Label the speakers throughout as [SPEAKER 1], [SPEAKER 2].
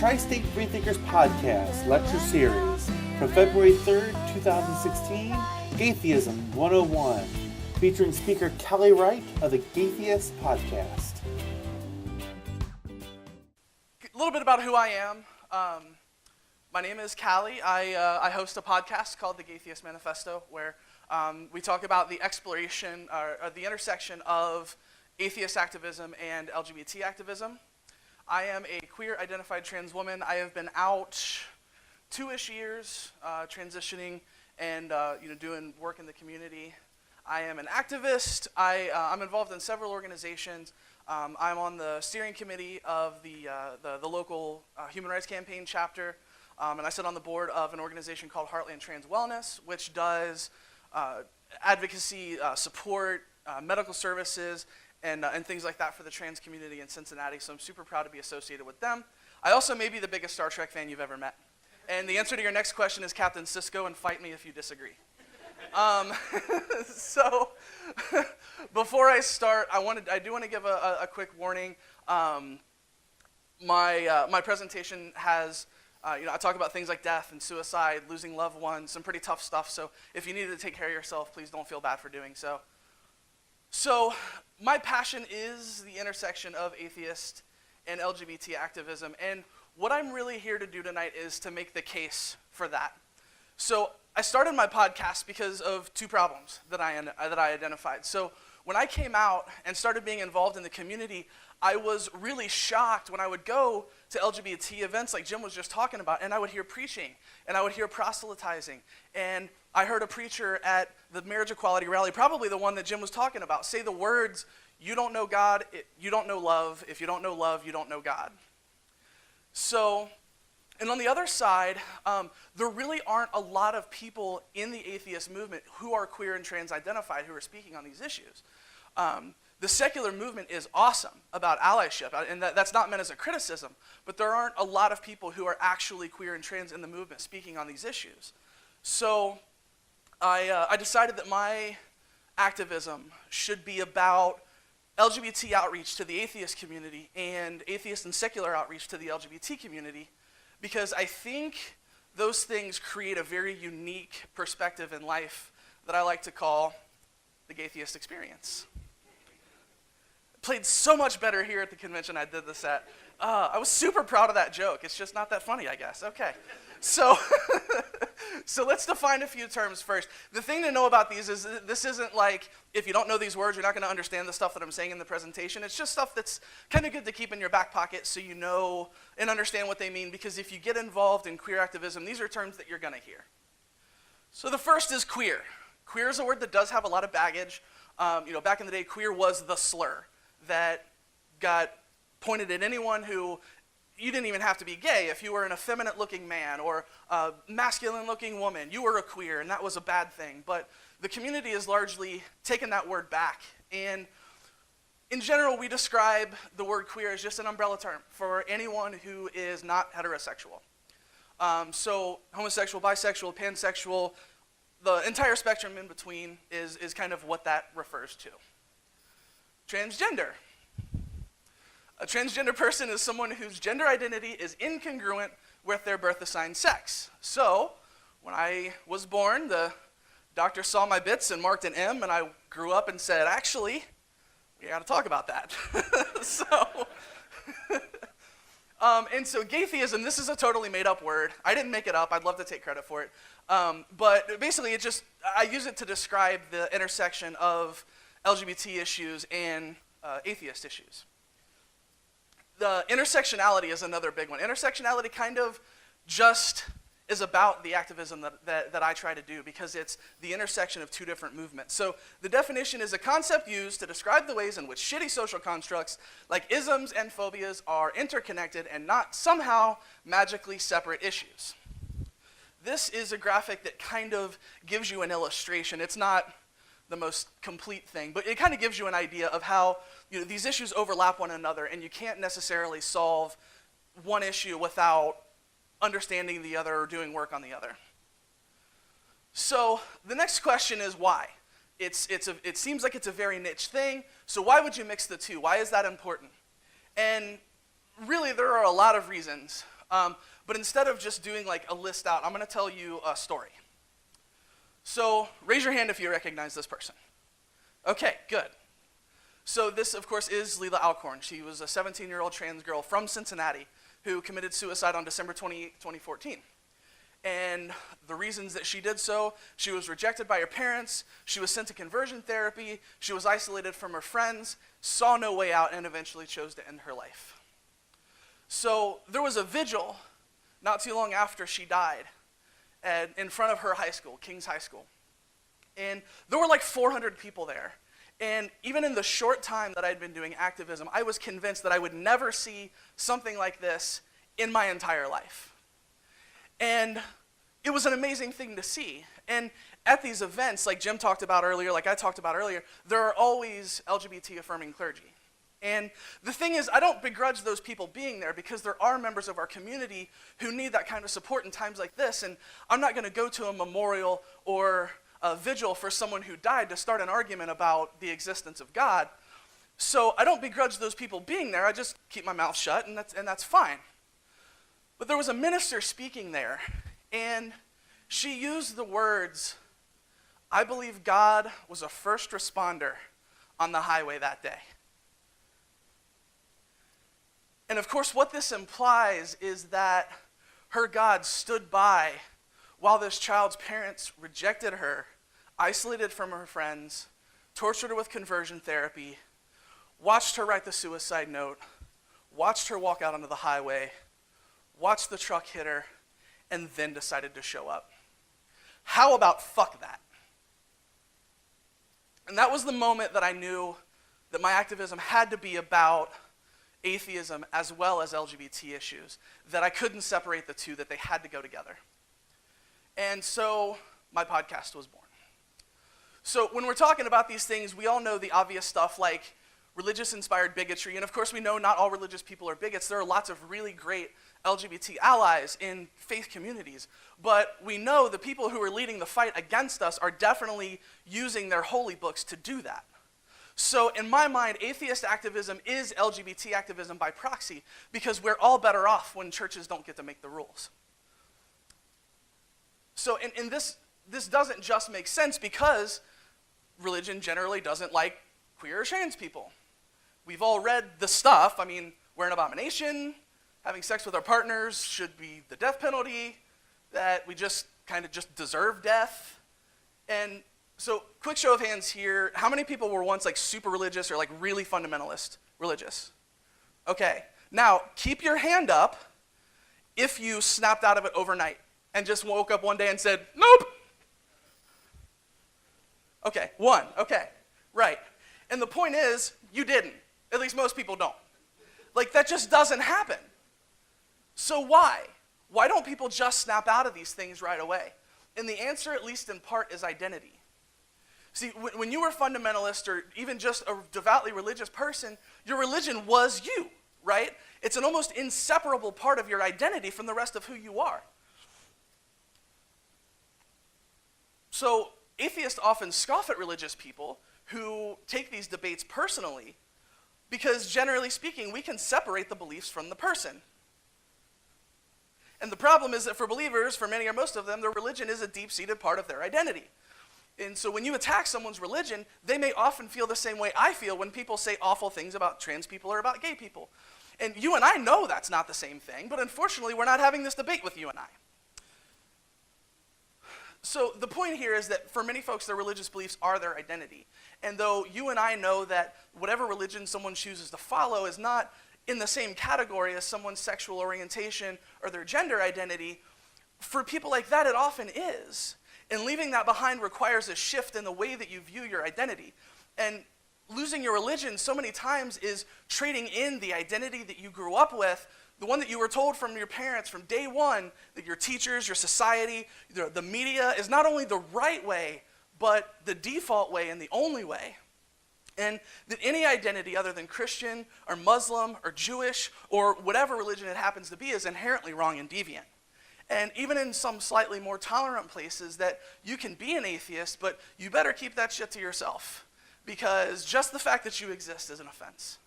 [SPEAKER 1] Tri-State Freethinkers podcast lecture series from February 3rd, 2016, Gaytheism 101, featuring speaker Callie Wright of the Gaytheist podcast.
[SPEAKER 2] A little bit about who I am. My name is Callie. I host a podcast called the Gaytheist Manifesto, where we talk about the exploration or the intersection of atheist activism and LGBT activism. I am a queer identified trans woman. I have been out 2-ish years, transitioning and doing work in the community. I am an activist. I'm involved in several organizations. I'm on the steering committee of the local human rights campaign chapter, and I sit on the board of an organization called Heartland Trans Wellness, which does advocacy, support, medical services, and things like that for the trans community in Cincinnati, so I'm super proud to be associated with them. I also may be the biggest Star Trek fan you've ever met. And the answer to your next question is Captain Sisko, and fight me if you disagree. So, before I start, I do want to give a quick warning. My presentation has, I talk about things like death and suicide, losing loved ones, some pretty tough stuff, so if you need to take care of yourself, please don't feel bad for doing so. So, my passion is the intersection of atheist and LGBT activism, and what I'm really here to do tonight is to make the case for that. So, I started my podcast because of two problems that I identified. So, when I came out and started being involved in the community, I was really shocked when I would go to LGBT events like Jim was just talking about, and I would hear preaching, and I would hear proselytizing, and I heard a preacher at the marriage equality rally, probably the one that Jim was talking about, say the words, "You don't know God, you don't know love. If you don't know love, you don't know God." So, and on the other side, there really aren't a lot of people in the atheist movement who are queer and trans identified who are speaking on these issues. The secular movement is awesome about allyship, and that's not meant as a criticism, but there aren't a lot of people who are actually queer and trans in the movement speaking on these issues. So I decided that my activism should be about LGBT outreach to the atheist community and atheist and secular outreach to the LGBT community, because I think those things create a very unique perspective in life that I like to call the Gaytheist experience. Played so much better here at the convention I did this at. I was super proud of that joke. It's just not that funny, I guess. Okay. So, so let's define a few terms first. The thing to know about these is this isn't like, if you don't know these words, you're not going to understand the stuff that I'm saying in the presentation. It's just stuff that's kind of good to keep in your back pocket so you know and understand what they mean, because if you get involved in queer activism, these are terms that you're going to hear. So the first is queer. Queer is a word that does have a lot of baggage. Back in the day, queer was the slur that got pointed at anyone who, you didn't even have to be gay. If you were an effeminate-looking man or a masculine-looking woman, you were a queer, and that was a bad thing. But the community has largely taken that word back. And in general, we describe the word queer as just an umbrella term for anyone who is not heterosexual. So homosexual, bisexual, pansexual, the entire spectrum in between is kind of what that refers to. Transgender. A transgender person is someone whose gender identity is incongruent with their birth assigned sex. So, when I was born, the doctor saw my bits and marked an M, and I grew up and said, actually, we gotta talk about that. And so Gaytheism, this is a totally made up word. I didn't make it up, I'd love to take credit for it. But basically, I use it to describe the intersection of LGBT issues and atheist issues. The intersectionality is another big one. Intersectionality kind of just is about the activism that I try to do, because it's the intersection of two different movements. So the definition is a concept used to describe the ways in which shitty social constructs like isms and phobias are interconnected and not somehow magically separate issues. This is a graphic that kind of gives you an illustration. It's not the most complete thing, but it kind of gives you an idea of how these issues overlap one another, and you can't necessarily solve one issue without understanding the other or doing work on the other. So the next question is why? It seems like it's a very niche thing, so why would you mix the two? Why is that important? And really, there are a lot of reasons. But instead of just doing like a list out, I'm going to tell you a story. So raise your hand if you recognize this person. Okay, good. So this, of course, is Leila Alcorn. She was a 17-year-old trans girl from Cincinnati who committed suicide on December 28, 2014. And the reasons that she did so, she was rejected by her parents, she was sent to conversion therapy, she was isolated from her friends, saw no way out, and eventually chose to end her life. So there was a vigil not too long after she died in front of her high school, King's High School. And there were like 400 people there. And even in the short time that I'd been doing activism, I was convinced that I would never see something like this in my entire life. And it was an amazing thing to see. And at these events, like Jim talked about earlier, like I talked about earlier, there are always LGBT-affirming clergy. And the thing is, I don't begrudge those people being there because there are members of our community who need that kind of support in times like this. And I'm not going to go to a memorial or a vigil for someone who died to start an argument about the existence of God. So I don't begrudge those people being there. I just keep my mouth shut, and that's fine. But there was a minister speaking there, and she used the words, "I believe God was a first responder on the highway that day." And of course, what this implies is that her God stood by while this child's parents rejected her, isolated from her friends, tortured her with conversion therapy, watched her write the suicide note, watched her walk out onto the highway, watched the truck hit her, and then decided to show up. How about fuck that? And that was the moment that I knew that my activism had to be about atheism as well as LGBT issues, that I couldn't separate the two, that they had to go together. And so my podcast was born. So when we're talking about these things, we all know the obvious stuff like religious-inspired bigotry, and of course we know not all religious people are bigots. There are lots of really great LGBT allies in faith communities, but we know the people who are leading the fight against us are definitely using their holy books to do that. So in my mind, atheist activism is LGBT activism by proxy, because we're all better off when churches don't get to make the rules. So in this doesn't just make sense because religion generally doesn't like queer or trans people. We've all read the stuff. I mean, we're an abomination, having sex with our partners should be the death penalty, that we just kind of just deserve death. And so quick show of hands here, how many people were once like super religious or like really fundamentalist religious? Okay, now keep your hand up if you snapped out of it overnight and just woke up one day and said, nope. Okay, one, okay, right. And the point is, you didn't. At least most people don't. Like, that just doesn't happen. So why? Why don't people just snap out of these things right away? And the answer, at least in part, is identity. See, when you were fundamentalist or even just a devoutly religious person, your religion was you, right? It's an almost inseparable part of your identity from the rest of who you are. So atheists often scoff at religious people who take these debates personally because, generally speaking, we can separate the beliefs from the person. And the problem is that for believers, for many or most of them, their religion is a deep-seated part of their identity. And so when you attack someone's religion, they may often feel the same way I feel when people say awful things about trans people or about gay people. And you and I know that's not the same thing, but unfortunately, we're not having this debate with you and I. So the point here is that for many folks, their religious beliefs are their identity. And though you and I know that whatever religion someone chooses to follow is not in the same category as someone's sexual orientation or their gender identity, for people like that, it often is. And leaving that behind requires a shift in the way that you view your identity. And losing your religion so many times is trading in the identity that you grew up with, the one that you were told from your parents from day one, that your teachers, your society, the media is not only the right way, but the default way and the only way. And that any identity other than Christian or Muslim or Jewish or whatever religion it happens to be is inherently wrong and deviant. And even in some slightly more tolerant places that you can be an atheist, but you better keep that shit to yourself, because just the fact that you exist is an offense.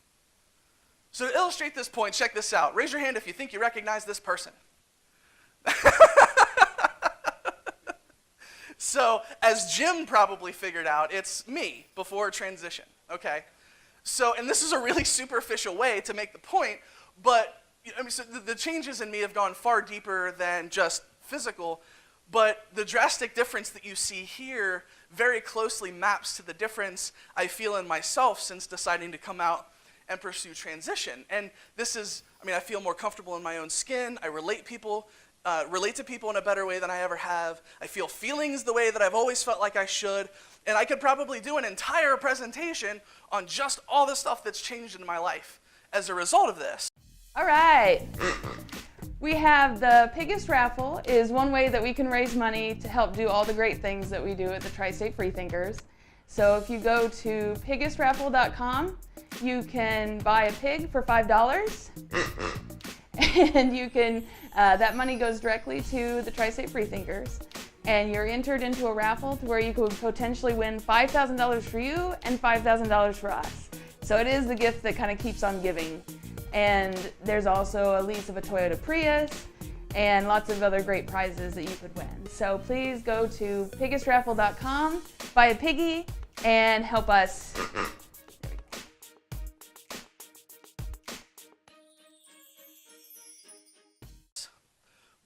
[SPEAKER 2] So to illustrate this point, check this out. Raise your hand if you think you recognize this person. So as Jim probably figured out, it's me before transition, okay? So, and this is a really superficial way to make the point, but I mean, so the changes in me have gone far deeper than just physical, but the drastic difference that you see here very closely maps to the difference I feel in myself since deciding to come out and pursue transition. And this is, I mean, I feel more comfortable in my own skin. I relate to people in a better way than I ever have. I feel feelings the way that I've always felt like I should. And I could probably do an entire presentation on just all the stuff that's changed in my life as a result of this.
[SPEAKER 3] All right. We have the Piggest Raffle is one way that we can raise money to help do all the great things that we do at the Tri-State Freethinkers. So if you go to piggestraffle.com, you can buy a pig for $5, and you can that money goes directly to the Tri-State Freethinkers, and you're entered into a raffle to where you could potentially win $5,000 for you and $5,000 for us. So it is the gift that kind of keeps on giving. And there's also a lease of a Toyota Prius and lots of other great prizes that you could win. So please go to piggestraffle.com, buy a piggy, and help us.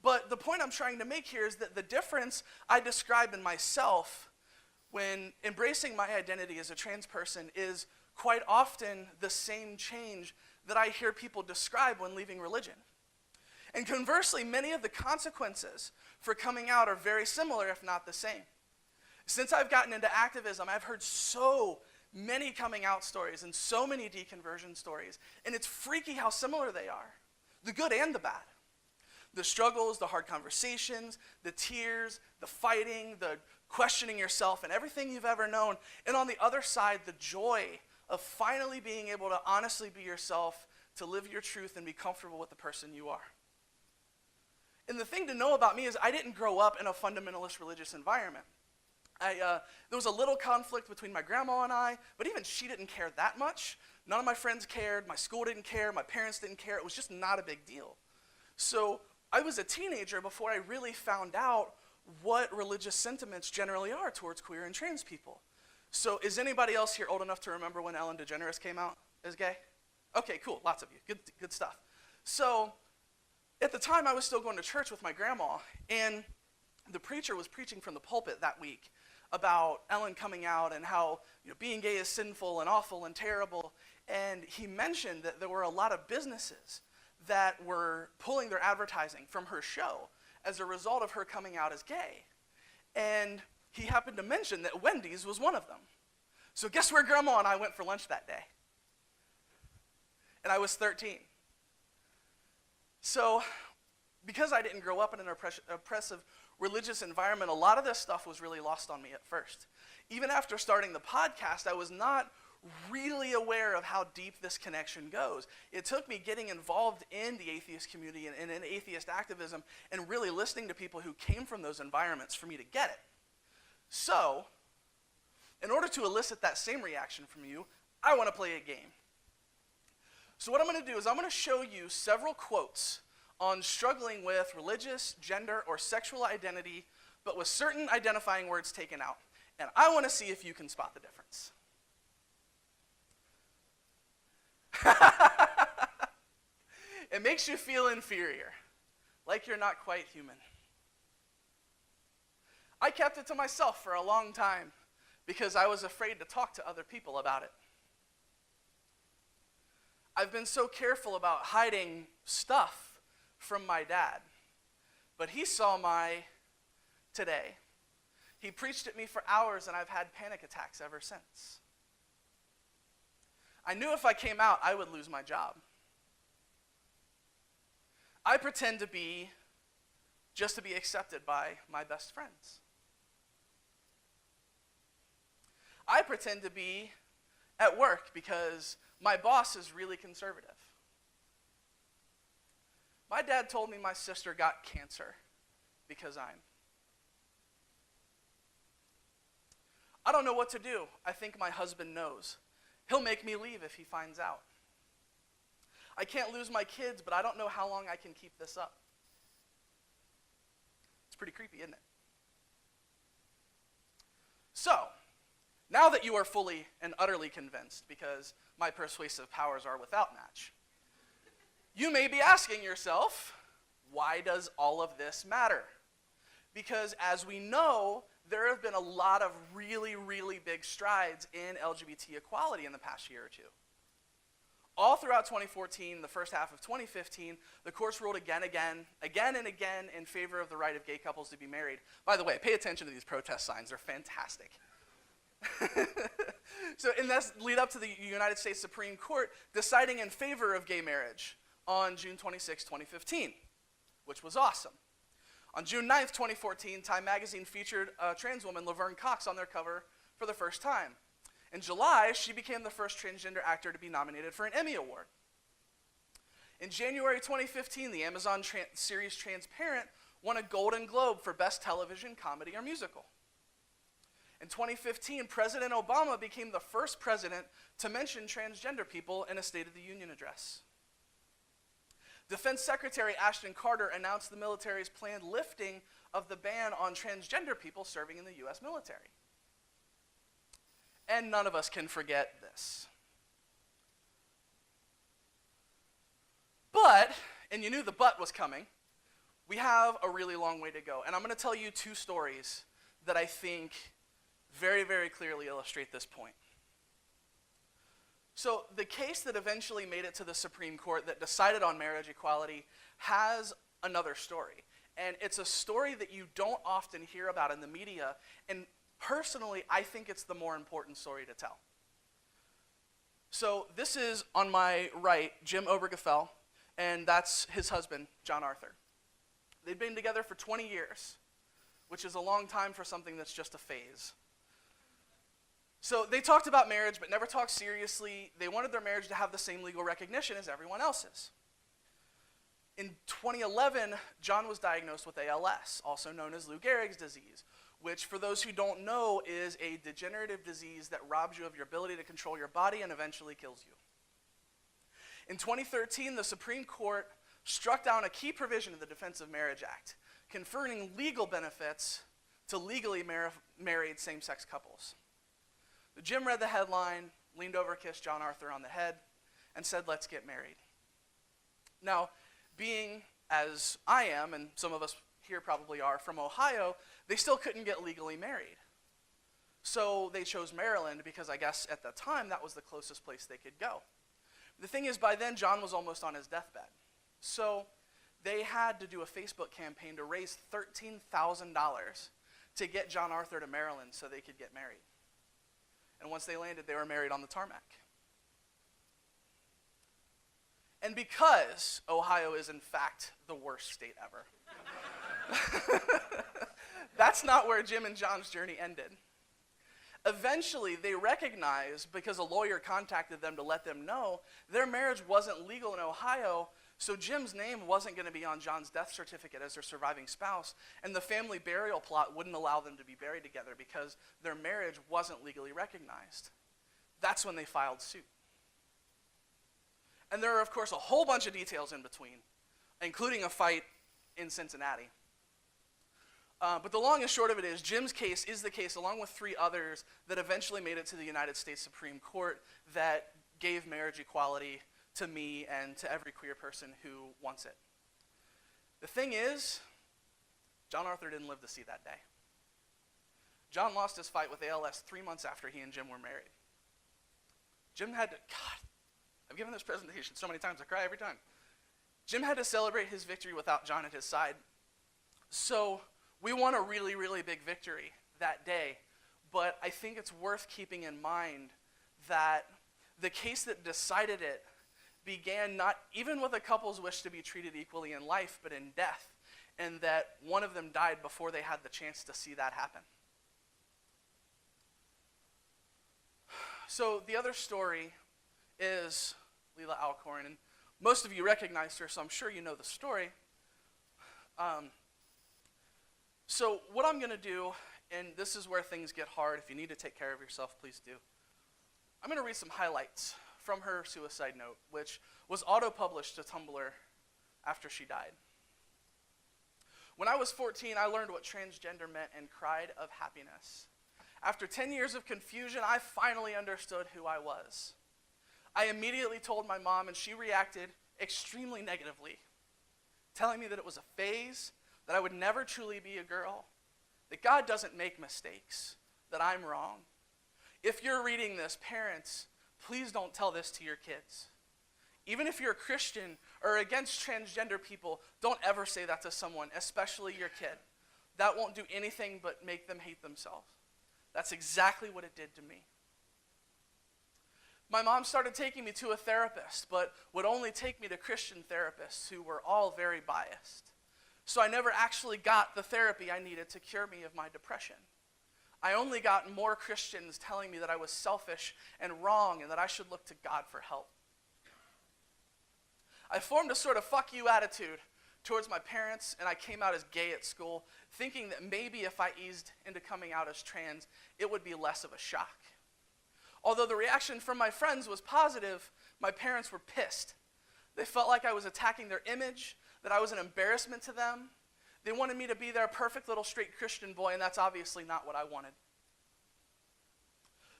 [SPEAKER 2] But the point I'm trying to make here is that the difference I describe in myself when embracing my identity as a trans person is quite often the same change that I hear people describe when leaving religion. And conversely, many of the consequences for coming out are very similar, if not the same. Since I've gotten into activism, I've heard so many coming out stories and so many deconversion stories, and it's freaky how similar they are, the good and the bad. The struggles, the hard conversations, the tears, the fighting, the questioning yourself, and everything you've ever known. And on the other side, the joy of finally being able to honestly be yourself, to live your truth and be comfortable with the person you are. And the thing to know about me is I didn't grow up in a fundamentalist religious environment. There was a little conflict between my grandma and I, but even she didn't care that much. None of my friends cared, my school didn't care, my parents didn't care. It was just not a big deal. So I was a teenager before I really found out what religious sentiments generally are towards queer and trans people. So is anybody else here old enough to remember when Ellen DeGeneres came out as gay? Okay, cool, lots of you, good stuff. So at the time I was still going to church with my grandma, and the preacher was preaching from the pulpit that week about Ellen coming out and how being gay is sinful and awful and terrible. And he mentioned that there were a lot of businesses that were pulling their advertising from her show as a result of her coming out as gay. And he happened to mention that Wendy's was one of them. So guess where Grandma and I went for lunch that day? And I was 13. So because I didn't grow up in an oppressive religious environment, a lot of this stuff was really lost on me at first. Even after starting the podcast, I was not really aware of how deep this connection goes. It took me getting involved in the atheist community and in atheist activism and really listening to people who came from those environments for me to get it. So, in order to elicit that same reaction from you, I want to play a game. So what I'm going to do is I'm going to show you several quotes on struggling with religious, gender, or sexual identity, but with certain identifying words taken out. And I want to see if you can spot the difference. It makes you feel inferior, like you're not quite human. I kept it to myself for a long time because I was afraid to talk to other people about it. I've been so careful about hiding stuff from my dad, but he saw my today. He preached at me for hours, and I've had panic attacks ever since. I knew if I came out, I would lose my job. I pretend to be just to be accepted by my best friends. I pretend to be at work because my boss is really conservative. My dad told me my sister got cancer because I don't know what to do. I think my husband knows. He'll make me leave if he finds out. I can't lose my kids, but I don't know how long I can keep this up. It's pretty creepy, isn't it? So, now that you are fully and utterly convinced, because my persuasive powers are without match, you may be asking yourself, why does all of this matter? Because as we know, there have been a lot of really, really big strides in LGBT equality in the past year or two. All throughout 2014, the first half of 2015, the courts ruled again and again in favor of the right of gay couples to be married. By the way, pay attention to these protest signs. They're fantastic. So in this lead up to the United States Supreme Court deciding in favor of gay marriage on June 26, 2015, which was awesome. On June 9th, 2014, Time magazine featured a trans woman, Laverne Cox, on their cover for the first time. In July, she became the first transgender actor to be nominated for an Emmy Award. In January 2015, the Amazon series Transparent won a Golden Globe for Best Television, Comedy, or Musical. In 2015, President Obama became the first president to mention transgender people in a State of the Union address. Defense Secretary Ashton Carter announced the military's planned lifting of the ban on transgender people serving in the U.S. military. And none of us can forget this. But, and you knew the but was coming, we have a really long way to go. And I'm going to tell you two stories that I think very, very clearly illustrate this point. So the case that eventually made it to the Supreme Court that decided on marriage equality has another story. And it's a story that you don't often hear about in the media. And personally, I think it's the more important story to tell. So this is, on my right, Jim Obergefell, and that's his husband, John Arthur. They've been together for 20 years, which is a long time for something that's just a phase. So they talked about marriage, but never talked seriously. They wanted their marriage to have the same legal recognition as everyone else's. In 2011, John was diagnosed with ALS, also known as Lou Gehrig's disease, which, for those who don't know, is a degenerative disease that robs you of your ability to control your body and eventually kills you. In 2013, the Supreme Court struck down a key provision of the Defense of Marriage Act, conferring legal benefits to legally married same-sex couples. Jim read the headline, leaned over, kissed John Arthur on the head, and said, "Let's get married." Now, being as I am, and some of us here probably are, from Ohio, they still couldn't get legally married. So they chose Maryland because I guess at the time that was the closest place they could go. The thing is, by then, John was almost on his deathbed. So they had to do a Facebook campaign to raise $13,000 to get John Arthur to Maryland so they could get married. And once they landed, they were married on the tarmac. And because Ohio is, in fact, the worst state ever, that's not where Jim and John's journey ended. Eventually, they recognized, because a lawyer contacted them to let them know, their marriage wasn't legal in Ohio, so Jim's name wasn't going to be on John's death certificate as their surviving spouse, and the family burial plot wouldn't allow them to be buried together because their marriage wasn't legally recognized. That's when they filed suit. And there are, of course, a whole bunch of details in between, including a fight in Cincinnati. But the long and short of it is, Jim's case is the case, along with 3 others, that eventually made it to the United States Supreme Court that gave marriage equality to me and to every queer person who wants it. The thing is, John Arthur didn't live to see that day. John lost his fight with ALS 3 months after he and Jim were married. Jim had to, God, I've given this presentation so many times, I cry every time. Jim had to celebrate his victory without John at his side. So we won a really, really big victory that day, but I think it's worth keeping in mind that the case that decided it began not even with a couple's wish to be treated equally in life, but in death, and that one of them died before they had the chance to see that happen. So the other story is Leila Alcorn, and most of you recognized her, so I'm sure you know the story. So what I'm going to do, and this is where things get hard, if you need to take care of yourself, please do. I'm going to read some highlights from her suicide note, which was auto-published to Tumblr after she died. When I was 14, I learned what transgender meant and cried of happiness. After 10 years of confusion, I finally understood who I was. I immediately told my mom, and she reacted extremely negatively, telling me that it was a phase, that I would never truly be a girl, that God doesn't make mistakes, that I'm wrong. If you're reading this, parents, please don't tell this to your kids. Even if you're a Christian or against transgender people, don't ever say that to someone, especially your kid. That won't do anything but make them hate themselves. That's exactly what it did to me. My mom started taking me to a therapist, but would only take me to Christian therapists who were all very biased. So I never actually got the therapy I needed to cure me of my depression. I only got more Christians telling me that I was selfish and wrong and that I should look to God for help. I formed a sort of fuck you attitude towards my parents, and I came out as gay at school, thinking that maybe if I eased into coming out as trans, it would be less of a shock. Although the reaction from my friends was positive, my parents were pissed. They felt like I was attacking their image, that I was an embarrassment to them. They wanted me to be their perfect little straight Christian boy, and that's obviously not what I wanted.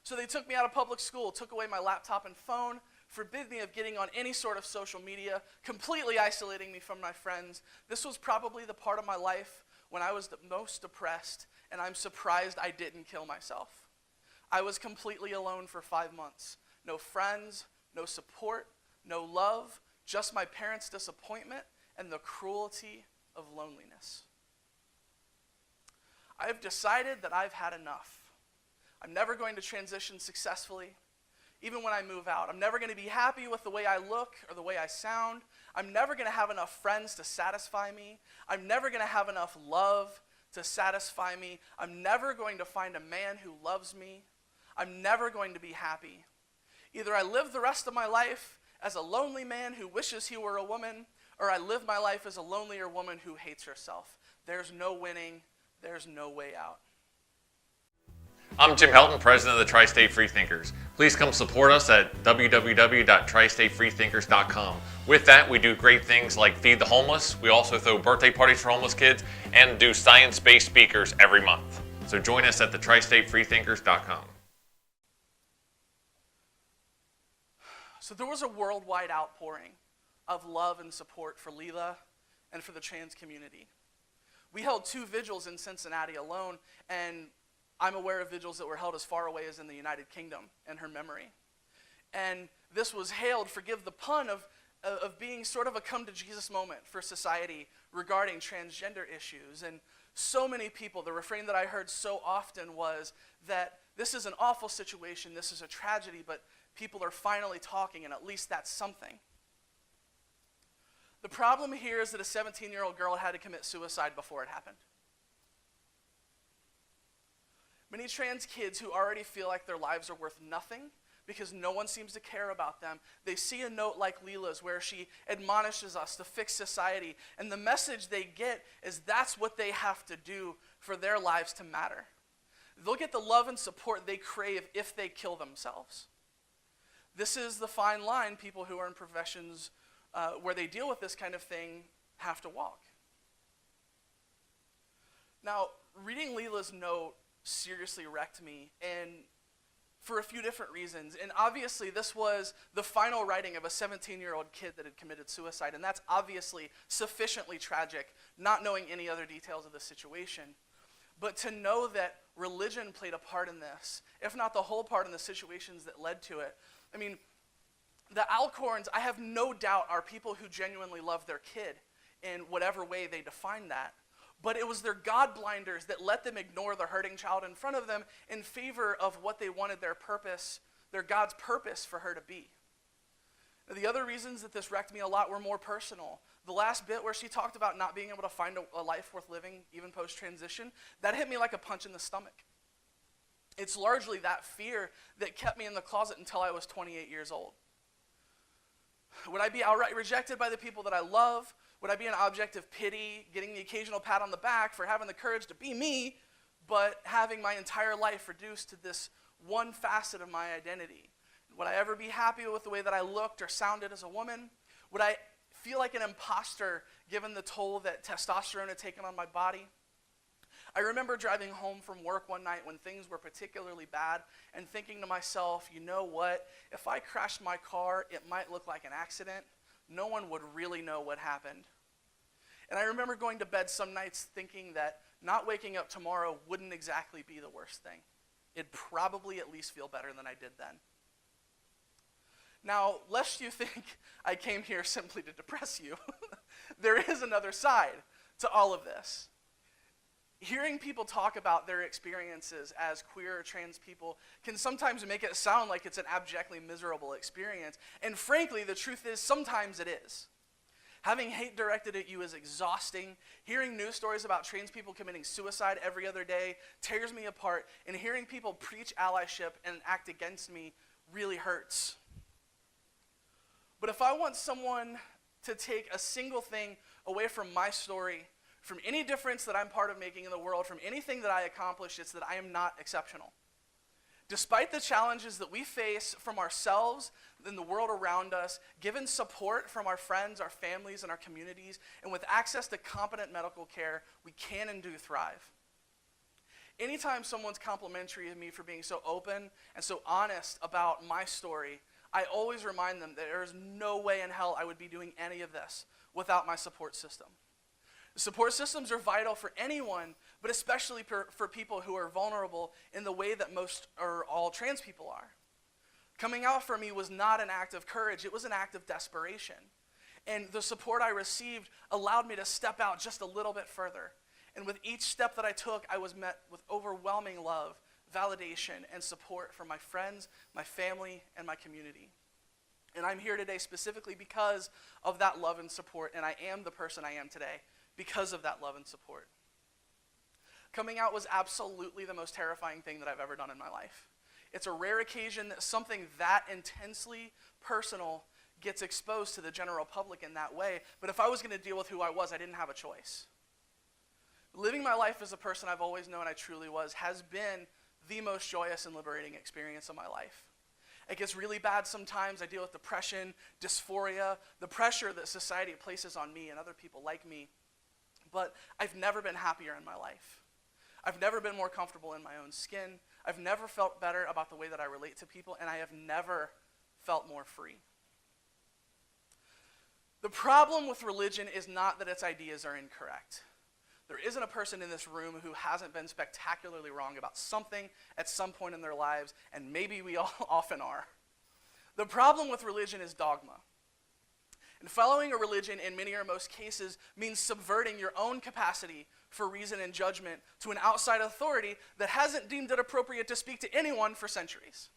[SPEAKER 2] So they took me out of public school, took away my laptop and phone, forbid me of getting on any sort of social media, completely isolating me from my friends. This was probably the part of my life when I was the most depressed, and I'm surprised I didn't kill myself. I was completely alone for 5 months. No friends, no support, no love, just my parents' disappointment and the cruelty of loneliness. I have decided that I've had enough. I'm never going to transition successfully, even when I move out. I'm never going to be happy with the way I look or the way I sound. I'm never going to have enough friends to satisfy me. I'm never going to have enough love to satisfy me. I'm never going to find a man who loves me. I'm never going to be happy. Either I live the rest of my life as a lonely man who wishes he were a woman, or I live my life as a lonelier woman who hates herself. There's no winning. There's no way out.
[SPEAKER 4] I'm Jim Helton, president of the Tri-State Freethinkers. Please come support us at www.tristatefreethinkers.com. With that, we do great things like feed the homeless. We also throw birthday parties for homeless kids and do science-based speakers every month. So join us at the tristatefreethinkers.com.
[SPEAKER 2] So there was a worldwide outpouring of love and support for Leela and for the trans community. We held 2 vigils in Cincinnati alone, and I'm aware of vigils that were held as far away as in the United Kingdom in her memory. And this was hailed, forgive the pun, of being sort of a come-to-Jesus moment for society regarding transgender issues. And so many people, the refrain that I heard so often was that this is an awful situation, this is a tragedy, but people are finally talking, and at least that's something. The problem here is that a 17-year-old girl had to commit suicide before it happened. Many trans kids who already feel like their lives are worth nothing because no one seems to care about them, they see a note like Leela's where she admonishes us to fix society, and the message they get is that's what they have to do for their lives to matter. They'll get the love and support they crave if they kill themselves. This is the fine line people who are in professions where they deal with this kind of thing have to walk. Now, reading Leela's note seriously wrecked me, and for a few different reasons. And obviously this was the final writing of a 17-year-old kid that had committed suicide, and that's obviously sufficiently tragic, not knowing any other details of the situation. But to know that religion played a part in this, if not the whole part in the situations that led to it. I mean, the Alcorns, I have no doubt, are people who genuinely love their kid in whatever way they define that. But it was their God blinders that let them ignore the hurting child in front of them in favor of what they wanted their purpose, their God's purpose for her to be. Now, the other reasons that this wrecked me a lot were more personal. The last bit where she talked about not being able to find a life worth living, even post-transition, that hit me like a punch in the stomach. It's largely that fear that kept me in the closet until I was 28 years old. Would I be outright rejected by the people that I love? Would I be an object of pity, getting the occasional pat on the back for having the courage to be me, but having my entire life reduced to this one facet of my identity? Would I ever be happy with the way that I looked or sounded as a woman? Would I feel like an imposter given the toll that testosterone had taken on my body? I remember driving home from work one night when things were particularly bad and thinking to myself, you know what? If I crashed my car, it might look like an accident. No one would really know what happened. And I remember going to bed some nights thinking that not waking up tomorrow wouldn't exactly be the worst thing. It'd probably at least feel better than I did then. Now, lest you think I came here simply to depress you, there is another side to all of this. Hearing people talk about their experiences as queer or trans people can sometimes make it sound like it's an abjectly miserable experience. And frankly, the truth is, sometimes it is. Having hate directed at you is exhausting. Hearing news stories about trans people committing suicide every other day tears me apart. And hearing people preach allyship and act against me really hurts. But if I want someone to take a single thing away from my story, from any difference that I'm part of making in the world, from anything that I accomplish, it's that I am not exceptional. Despite the challenges that we face from ourselves and the world around us, given support from our friends, our families, and our communities, and with access to competent medical care, we can and do thrive. Anytime someone's complimentary of me for being so open and so honest about my story, I always remind them that there is no way in hell I would be doing any of this without my support system. Support systems are vital for anyone, but especially for people who are vulnerable in the way that most or all trans people are. Coming out for me was not an act of courage, it was an act of desperation. And the support I received allowed me to step out just a little bit further. And with each step that I took, I was met with overwhelming love, validation, and support from my friends, my family, and my community. And I'm here today specifically because of that love and support, and I am the person I am today because of that love and support. Coming out was absolutely the most terrifying thing that I've ever done in my life. It's a rare occasion that something that intensely personal gets exposed to the general public in that way, but if I was going to deal with who I was, I didn't have a choice. Living my life as a person I've always known I truly was has been the most joyous and liberating experience of my life. It gets really bad sometimes. I deal with depression, dysphoria, the pressure that society places on me and other people like me. But I've never been happier in my life. I've never been more comfortable in my own skin. I've never felt better about the way that I relate to people, and I have never felt more free. The problem with religion is not that its ideas are incorrect. There isn't a person in this room who hasn't been spectacularly wrong about something at some point in their lives, and maybe we all often are. The problem with religion is dogma. And following a religion in many or most cases means subverting your own capacity for reason and judgment to an outside authority that hasn't deemed it appropriate to speak to anyone for centuries.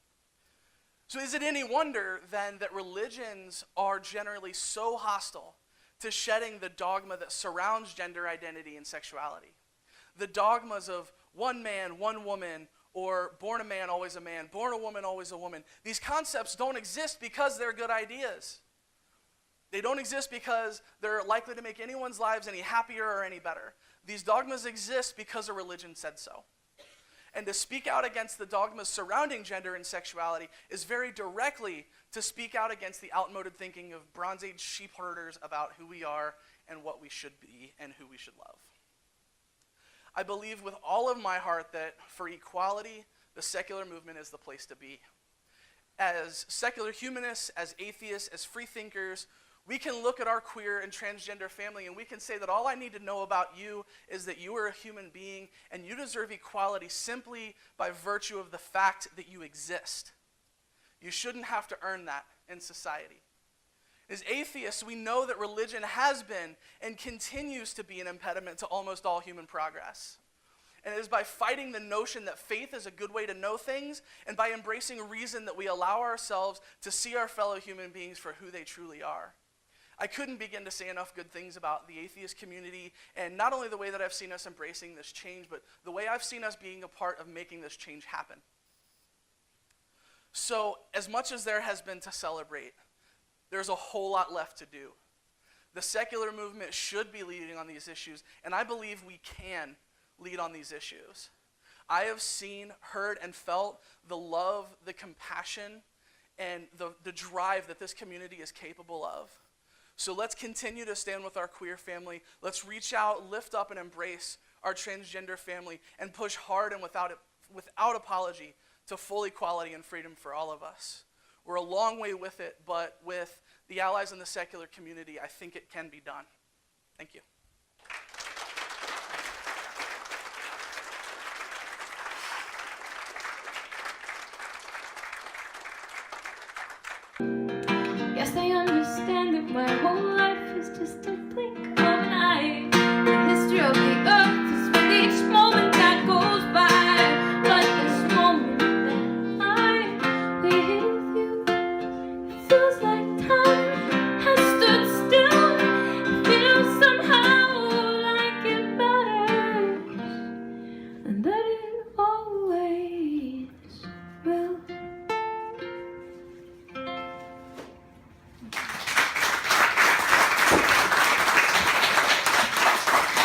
[SPEAKER 2] So is it any wonder then that religions are generally so hostile to shedding the dogma that surrounds gender identity and sexuality? The dogmas of one man, one woman, or born a man, always a man, born a woman, always a woman. These concepts don't exist because they're good ideas. They don't exist because they're likely to make anyone's lives any happier or any better. These dogmas exist because a religion said so. And to speak out against the dogmas surrounding gender and sexuality is very directly to speak out against the outmoded thinking of Bronze Age sheep herders about who we are and what we should be and who we should love. I believe with all of my heart that for equality, the secular movement is the place to be. As secular humanists, as atheists, as freethinkers, we can look at our queer and transgender family and we can say that all I need to know about you is that you are a human being and you deserve equality simply by virtue of the fact that you exist. You shouldn't have to earn that in society. As atheists, we know that religion has been and continues to be an impediment to almost all human progress. And it is by fighting the notion that faith is a good way to know things and by embracing reason that we allow ourselves to see our fellow human beings for who they truly are. I couldn't begin to say enough good things about the atheist community, and not only the way that I've seen us embracing this change, but the way I've seen us being a part of making this change happen. So, as much as there has been to celebrate, there's a whole lot left to do. The secular movement should be leading on these issues, and I believe we can lead on these issues. I have seen, heard, and felt the love, the compassion, and the drive that this community is capable of. So let's continue to stand with our queer family. Let's reach out, lift up, and embrace our transgender family, and push hard and without apology to full equality and freedom for all of us. We're a long way with it, but with the allies in the secular community, I think it can be done. Thank you.
[SPEAKER 5] Yes, I understand that my whole life is just a blink of an eye. The history of the earth is with each moment that goes by. But this moment that I'm with you, it feels like time has stood still. It feels somehow like it matters, and that it always will.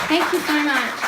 [SPEAKER 5] Thank you so much.